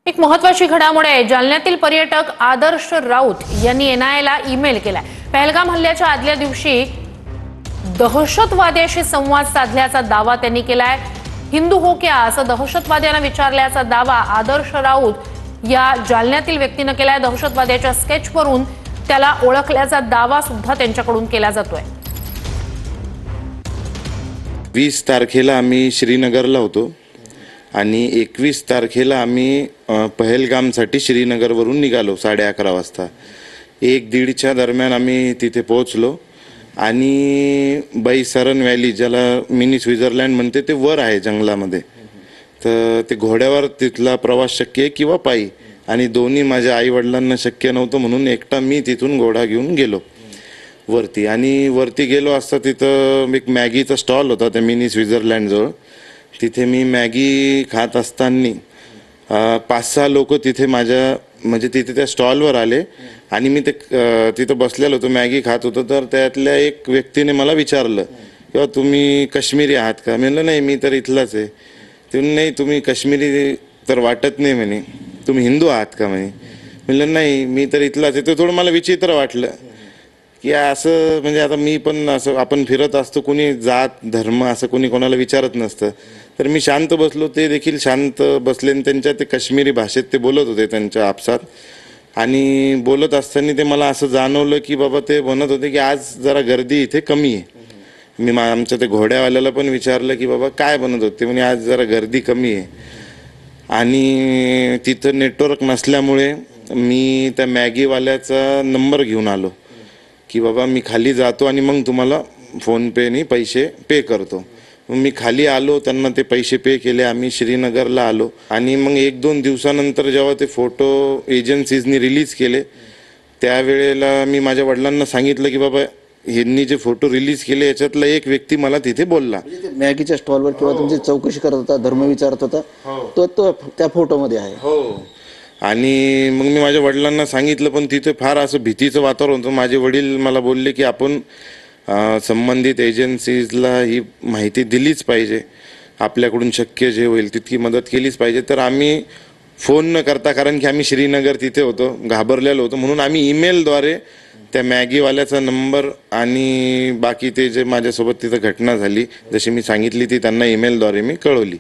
एक महत्त्वाची घडामोड आहे। जालन्यातील पर्यटक आदर्श राऊत यांनी एनआयएला ईमेल केलाय। पहलगाम हल्ल्याच्या आदल्या दिवशी दहशतवाद्याशी संवाद साधल्याचा दावा त्यांनी केलाय। हिंदू हो क्या असं दहशतवाद्यांना विचारल्याचा दावा आदर्श राऊत या जालन्यातील व्यक्तीने केलाय। दहशतवाद्याच्या स्केचवरून त्याला ओळखल्याचा दावा सुद्धा त्यांच्याकडून केला जातोय। 20 तारखेला आम्ही श्रीनगरला होतो आणि 21 तारखेला आम्ही पहलगामसाठी श्रीनगरवरून निघालो 11:30 वाजता। 1-1:30च्या दरम्यान आम्ही तिथे पोहोचलो आणि बैसरन व्हॅली ज्याला मिनी स्वित्झर्लंड म्हणते ते वर आहे जंगलामध्ये। तर ते घोड्यावर तिथला प्रवास शक्य आहे किंवा पायी, आणि दोन्ही माझ्या आई वडिलांना शक्य नव्हतं म्हणून एकटा मी तिथून घोडा घेऊन गेलो वरती। आणि वरती गेलो असता तिथं एक मॅगीचा स्टॉल होता त्या मिनी स्वित्झर्लंड जवळ। तिथे मी मॅगी खात असताना 5-6 लोक तिथे माझ्या म्हणजे तिथे त्या स्टॉलवर आले आणि मी ते तिथं बसलेलो होतो, मॅगी खात होतो। तर त्यातल्या एक व्यक्तीने मला विचारलं किंवा तुम्ही काश्मीरी आहात का? मी म्हणलं नाही, मी तर इथलाच आहे। ते नाही, तुम्ही काश्मीरी तर वाटत नाही म्हणे, तुम्ही हिंदू आहात का म्हणे? म्हणलं नाही, मी तर इथलाच आहे। ते थोडं मला विचित्र वाटलं की असं म्हणजे आता मी पण असं आपण फिरत असतो, कोणी जात धर्म असं कोणी कोणाला विचारत नसतं। तर मी शांत बसलो, ते देखील शांत बसले आणि त्यांच्या ते काश्मीरी भाषेत ते बोलत होते त्यांच्या आपसात। आणि बोलत असताना ते मला असं जाणवलं की बाबा ते म्हणत होते की आज जरा गर्दी इथे कमी आहे। मी आमच्या ते घोड्यावाल्याला पण विचारलं की बाबा काय बनत होते? म्हणजे आज जरा गर्दी कमी आहे आणि तिथं नेटवर्क नसल्यामुळे मी त्या मॅगीवाल्याचा नंबर घेऊन आलो की बाबा मी खाली जातो आणि मग तुम्हाला फोन पेने पैसे पे करतो। मग मी खाली आलो, त्यांना ते पैसे पे केले, आम्ही श्रीनगरला आलो। आणि मग 1-2 दिवसानंतर जेव्हा ते फोटो एजन्सीजनी रिलीज केले त्यावेळेला मी माझ्या वडिलांना सांगितलं की बाबा ह्यांनी जे फोटो रिलीज केले याच्यातला एक व्यक्ती मला तिथे बोलला। मॅगीच्या स्टॉलवर किंवा तुमची चौकशी करत होता, धर्म विचारत होता, तो त्या फोटोमध्ये आहे। हो। आणि मग मी माझ्या वडिलांना सांगितलं, पण तिथे फार असं भीतीचं वातावरण होतं। माझे वडील मला बोलले की आपण संबंधित एजन्सीजला ही माहिती दिलीच पाहिजे, आपल्याकडून शक्य जे होईल तितकी मदत केलीच पाहिजे। तर आम्ही फोन न करता, कारण की आम्ही श्रीनगर तिथे होतो, घाबरलेलो होतो, म्हणून आम्ही ईमेलद्वारे त्या मॅगीवाल्याचा नंबर आणि बाकी ते जे माझ्यासोबत तिथं घटना झाली जशी मी सांगितली ती त्यांना ईमेलद्वारे मी कळवली।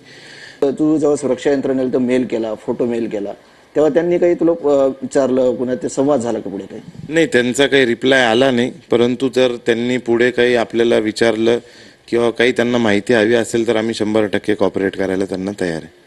तू जेव्हा सुरक्षा यंत्रणेला तो मेल केला, फोटो मेल केला, तेव्हा त्यांनी काही तुला विचारलं, पुन्हा ते संवाद झाला का पुढे काही? नाही, त्यांचा काही रिप्लाय आला नाही, परंतु जर त्यांनी पुढे काही आपल्याला विचारलं किंवा काही त्यांना माहिती हवी असेल तर आम्ही 100% कॉपरेट करायला त्यांना तयार आहे।